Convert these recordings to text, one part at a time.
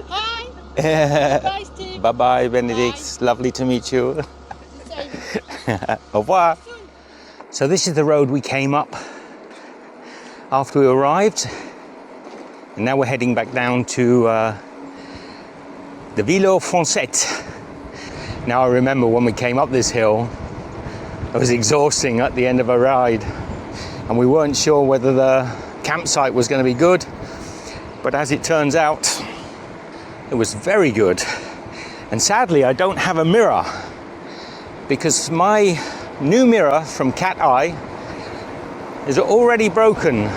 Hi. Bye, Steve. Bye-bye, Benedict. Bye. Lovely to meet you. Au revoir. So this is the road we came up after we arrived. And now we're heading back down to the Vélo Francette. Now I remember when we came up this hill, it was exhausting at the end of a ride. And we weren't sure whether the campsite was going to be good. But as it turns out, it was very good. And sadly, I don't have a mirror because my new mirror from Cat Eye is already broken.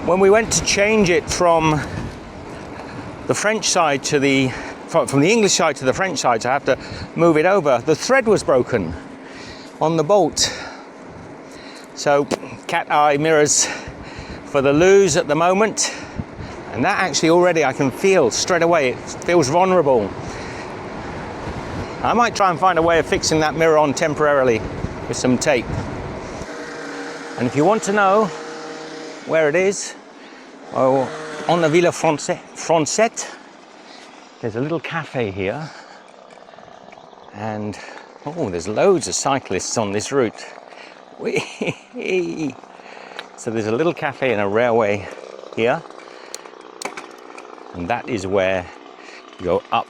When we went to change it from the French side to from the English side to the French side, so I have to move it over, the thread was broken on the bolt. So Cat Eye mirrors for the lose at the moment. And that actually already I can feel straight away, it feels vulnerable. I might try and find a way of fixing that mirror on temporarily with some tape. And if you want to know where it is, well, on the Vélo Francette, there's a little cafe here. And, oh, there's loads of cyclists on this route. Whee! So there's a little cafe and a railway here. And that is where you go up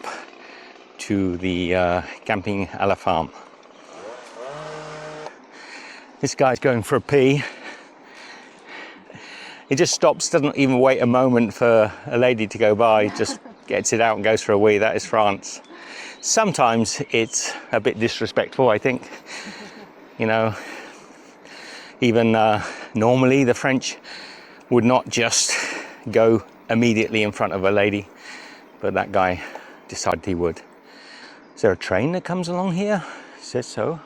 to the camping à la farm. This guy's going for a pee. He just stops, doesn't even wait a moment for a lady to go by, just gets it out and goes for a wee. That is France. Sometimes it's a bit disrespectful, I think. You know, even normally the French would not just go immediately in front of a lady, but that guy decided he would. Is there a train that comes along here? It says so.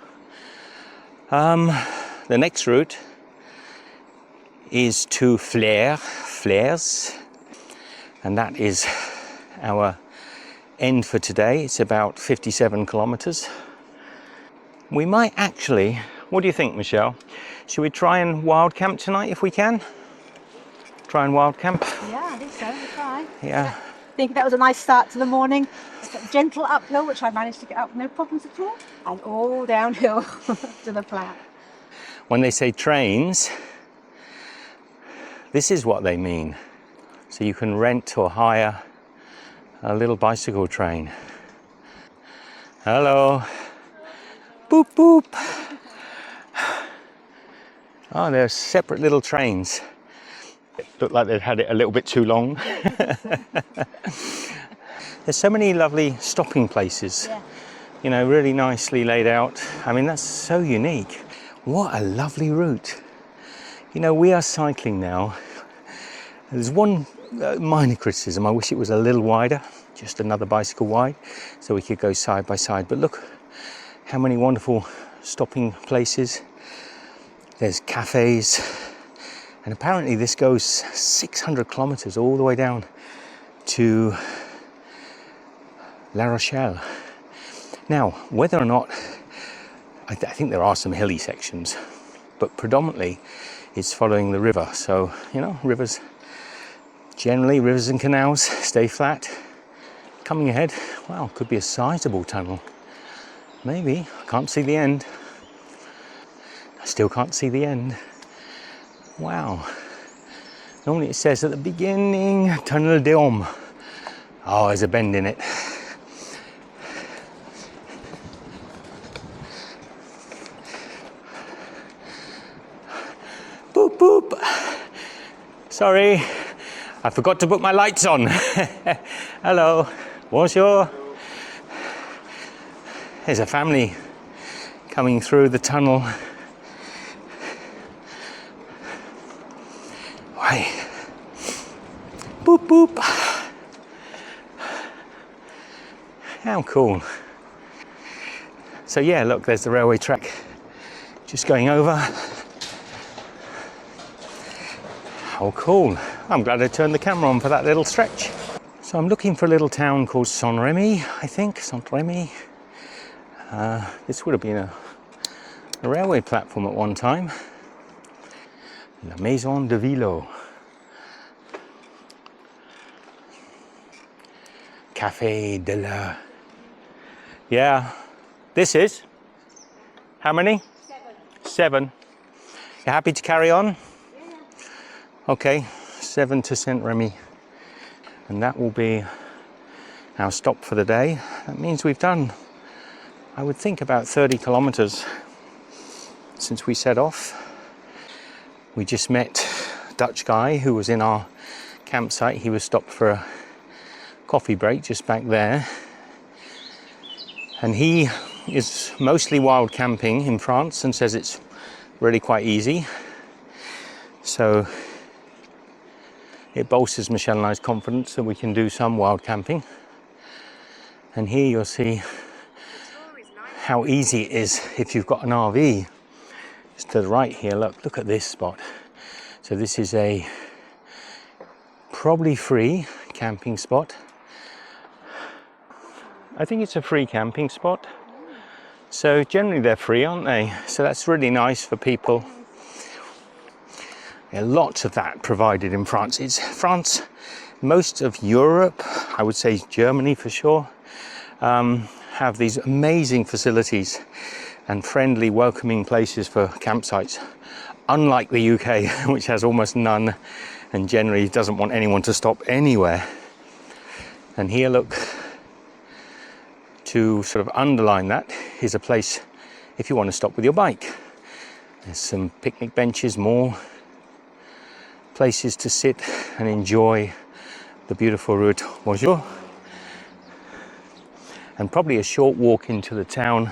The next route is to Flers, and that is our end for today. It's about 57 kilometers. We might actually, what do you think, Michelle? Should we try and wild camp tonight if we can? Try and wild camp? Yeah, I think so. We'll try. Yeah. I think that was a nice start to the morning. A gentle uphill, which I managed to get up no problems at all, and all downhill to the flat. When they say trains, this is what they mean. So you can rent or hire a little bicycle train. Hello. Boop, boop. Oh, they're separate little trains. It looked like they'd had it a little bit too long. There's so many lovely stopping places, Yeah. you know, really nicely laid out. I mean, that's so unique. What a lovely route. You know, we are cycling now. There's one minor criticism. I wish it was a little wider, just another bicycle wide, so we could go side by side. But look how many wonderful stopping places. There's cafes. And apparently this goes 600 kilometers all the way down to La Rochelle. Now, whether or not, I think there are some hilly sections, but predominantly it's following the river. So, you know, rivers and canals stay flat. Coming ahead, wow, could be a sizable tunnel. Maybe, I can't see the end. I still can't see the end. Wow. Normally it says at the beginning, Tunnel des Hommes. Oh, there's a bend in it. Boop, boop. Sorry, I forgot to put my lights on. Hello. Bonjour. There's a family coming through the tunnel. Boop, boop. How cool. So yeah, look, there's the railway track just going over. How cool. I'm glad I turned the camera on for that little stretch. So I'm looking for a little town called Saint-Remy, I think, Saint-Remy. This would have been a railway platform at one time. La Maison de Vélo. Café de la... Yeah. This is? How many? 7. You happy to carry on? Okay, 7 to Saint-Remy. And that will be our stop for the day. That means we've done, I would think, about 30 kilometers since we set off. We just met a Dutch guy who was in our campsite. He was stopped for a coffee break just back there. And he is mostly wild camping in France and says it's really quite easy. So it bolsters Michelle and I's confidence that we can do some wild camping. And here you'll see how easy it is if you've got an RV. Just to the right here, look at this spot. So this is a probably free camping spot. I think it's a free camping spot. So generally they're free, aren't they? So that's really nice for people. There are lots of that provided in France. It's France, most of Europe, I would say Germany for sure, have these amazing facilities and friendly, welcoming places for campsites. Unlike the UK, which has almost none and generally doesn't want anyone to stop anywhere. And here, look, to sort of underline that, is a place if you want to stop with your bike. There's some picnic benches, more places to sit and enjoy the beautiful route. Bonjour. And probably a short walk into the town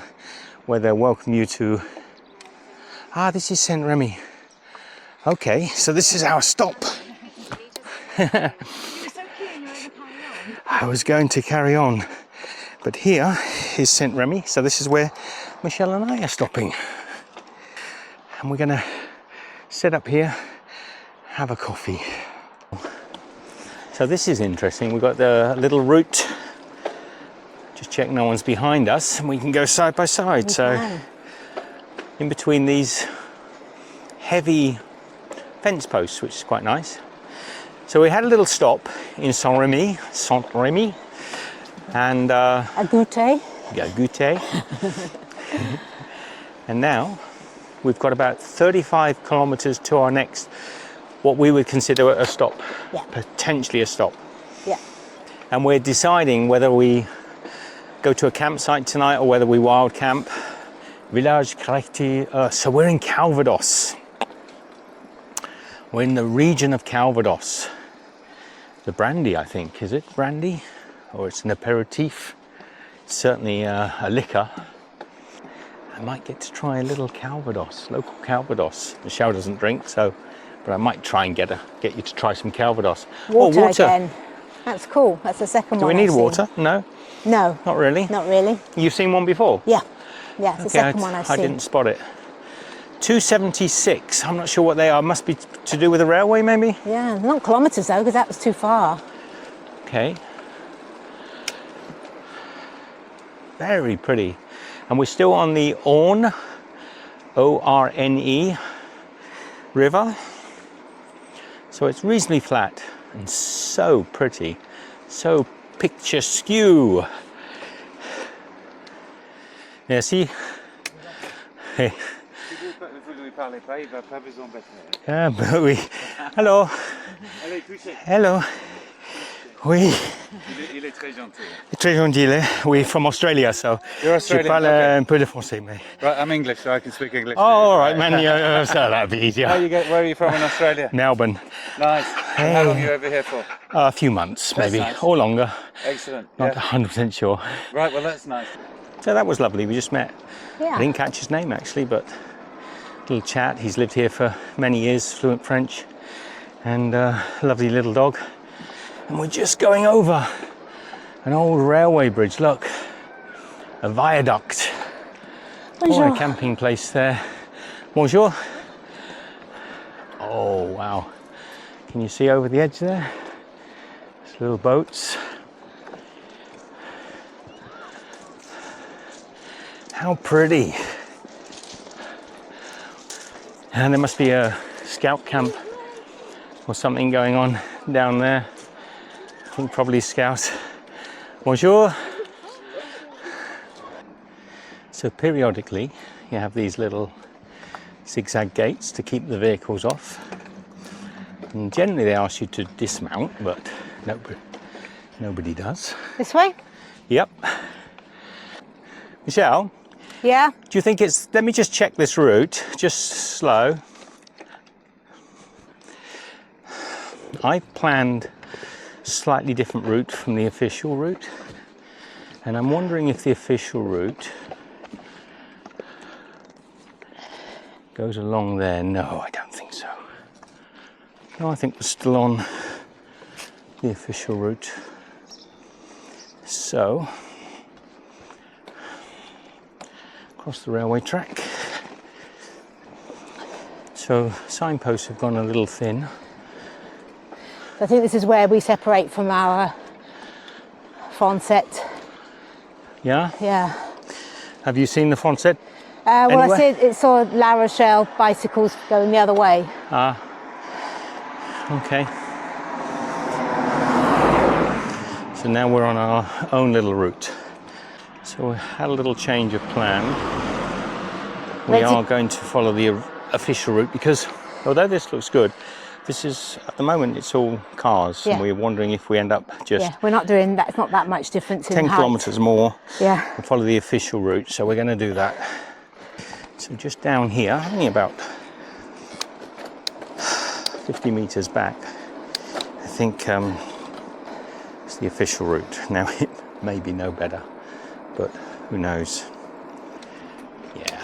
where they'll welcome you to... Ah, this is Saint-Remy. Okay, so this is our stop. I was going to carry on, but here is Saint-Remy. So this is where Michelle and I are stopping. And we're gonna sit up here, have a coffee. So this is interesting. We've got the little route. Just check no one's behind us and we can go side by side. So in between these heavy fence posts, which is quite nice. So we had a little stop in Saint-Remy, and A goûter. yeah, goûter. And now we've got about 35 kilometers to our next, what we would consider a stop, Yeah. potentially a stop. Yeah. And we're deciding whether we go to a campsite tonight or whether we wild camp. Village quirky. So we're in Calvados. We're in the region of Calvados. The brandy, I think, is it brandy? Or it's an aperitif. It's certainly a liquor. I might get to try a little Calvados, local Calvados. Michelle doesn't drink, so, but I might try and get you to try some Calvados. Water again. That's cool. That's the second Do one. we need I've water? seen. No, No. not really. Not really. You've seen one before? Yeah. Yeah, it's the second one I've I seen. didn't spot it. 276. I'm not sure what they are. Must be to do with the railway, maybe? Yeah, not kilometres though, because that was too far. Okay. Very pretty. And we're still on the Orne, O-R-N-E river. So it's reasonably flat and so pretty, so picturesque. Merci. Hey. Ah, bah oui. Hello. Hello. Oui. Il est très gentil. Très gentil, eh? We're from Australia, so You're je Australian, parle okay. un peu de français, mais... Right, I'm English, so I can speak English. Oh, all right, man. Yeah, so that'd be easier. Where are you from in Australia? Melbourne. Nice. And how long are you over here for? A few months, maybe, nice. or longer. Excellent. Not Yeah. 100% sure. Right, well that's nice. So that was lovely. We just met. Yeah. I didn't catch his name actually, but little chat. He's lived here for many years, fluent French, and lovely little dog. And we're just going over an old railway bridge. Look, a viaduct. Bonjour. Or a camping place there. Bonjour. Oh wow! Can you see over the edge there? There's little boats. How pretty. And there must be a scout camp or something going on down there. I think probably scouts Bonjour. So periodically you have these little zigzag gates to keep the vehicles off. And generally they ask you to dismount, but nobody does. This way? Yep. Michelle, Yeah. do you think it's... Let me just check this route, just slow. I planned a slightly different route from the official route. And I'm wondering if the official route goes along there. No, I don't think so. No, I think we're still on the official route. So, across the railway track. So, signposts have gone a little thin. I think this is where we separate from our Francette. Yeah? Yeah. Have you seen the Francette? Well, Anywhere? I saw La Rochelle bicycles going the other way. Ah. Okay. So now we're on our own little route. So we had a little change of plan. We are going to follow the official route because although this looks good, this is, at the moment, it's all cars. Yeah. And we're wondering if we end up just Yeah, we're not doing that. It's not that much difference in 10 height. kilometres more. Yeah. And follow the official route. So we're going to do that. So just down here, only about 50 metres back, I think it's the official route. Now it may be no better, but who knows? Yeah,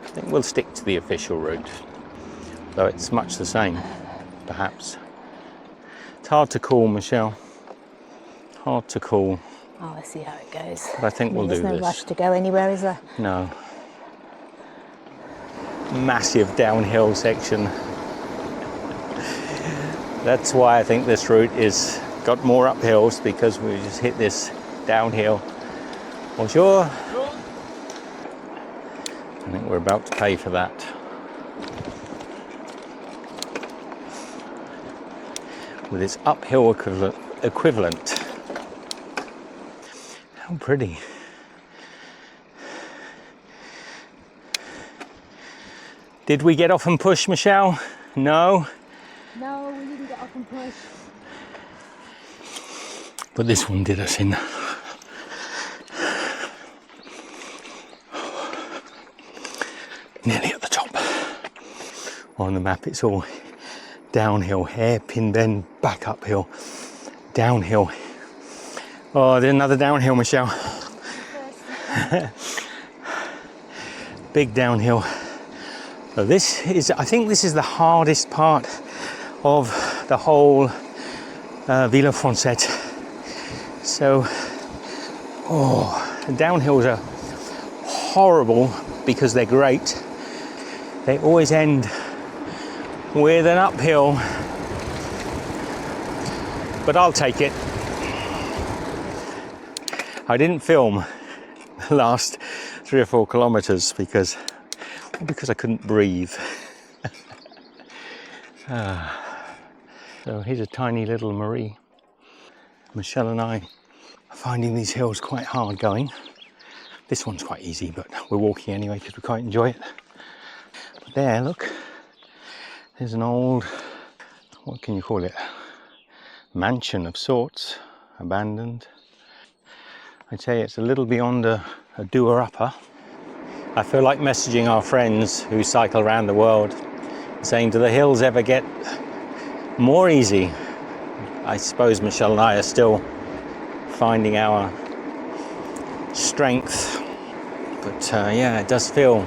I think we'll stick to the official route, though it's much the same, perhaps. It's hard to call, Michelle. Hard to call. Oh, let's see how it goes. But I think we'll do There's no this. rush to go anywhere, is there? No. Massive downhill section. That's why I think this route is got more uphills, because we just hit this downhill. Bonjour. I think we're about to pay for that. With its uphill equivalent. How pretty. Did we get off and push, Michelle? No. No, we didn't get off and push. But this one did us in. Nearly at the top. On the map it's all downhill, hairpin bend, back uphill, downhill. Oh, there's another downhill, Michelle. Big downhill. So this is, I think this is the hardest part of the whole Vélo Francette. So, the downhills are horrible because they're great. They always end with an uphill, but I'll take it. I didn't film the last 3 or 4 kilometers because I couldn't breathe. So here's a tiny little Marie. Michelle and I are finding these hills quite hard going. This one's quite easy, but we're walking anyway because we quite enjoy it. But there, look, there's an old, what can you call it? Mansion of sorts, abandoned. I'd say it's a little beyond a doer-upper. I feel like messaging our friends who cycle around the world, saying, do the hills ever get more easy? I suppose Michelle and I are still finding our strength, but yeah, it does feel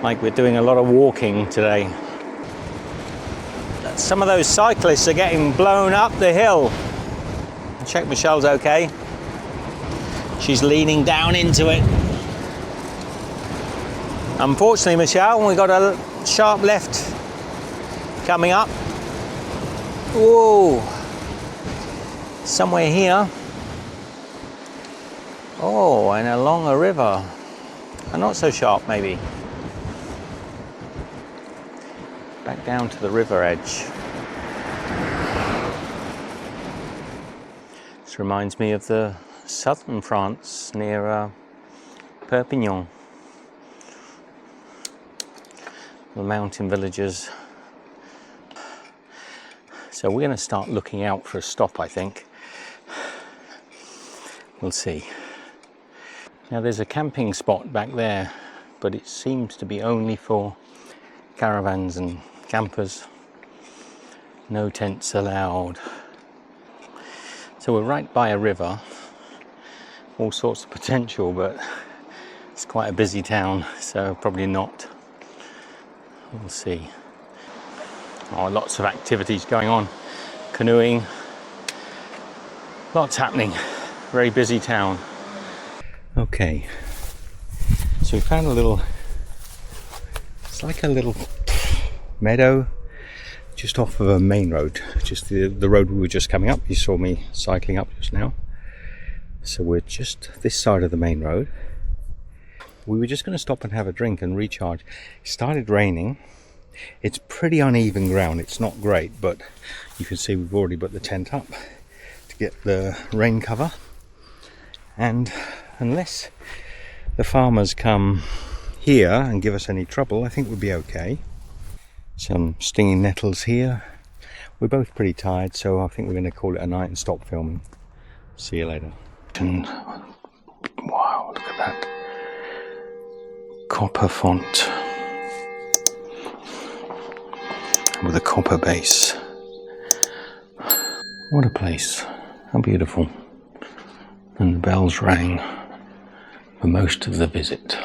like we're doing a lot of walking today. Some of those cyclists are getting blown up the hill. Check Michelle's okay. She's leaning down into it. Unfortunately, Michelle, we got a sharp left coming up. Whoa! Somewhere here. Oh, and along a river. And not so sharp, maybe. Back down to the river edge. This reminds me of the southern France near Perpignan. The mountain villages. So we're going to start looking out for a stop, I think. We'll see. Now there's a camping spot back there, but it seems to be only for caravans and campers. No tents allowed. So we're right by a river. All sorts of potential, but it's quite a busy town, so probably not. We'll see. Oh, lots of activities going on. Canoeing. Lots happening. Very busy town. Okay. So we found a little, it's like a little meadow just off of a main road. Just the road we were just coming up. You saw me cycling up just now. So we're just this side of the main road. We were just going to stop and have a drink and recharge. It started raining. It's pretty uneven ground. It's not great, but you can see we've already put the tent up to get the rain cover. And unless the farmers come here and give us any trouble, I think we'll be okay. Some stinging nettles here. We're both pretty tired, so I think we're going to call it a night and stop filming. See you later. And wow, look at that copper font with a copper base. What a place. How beautiful. And the bells rang for most of the visit.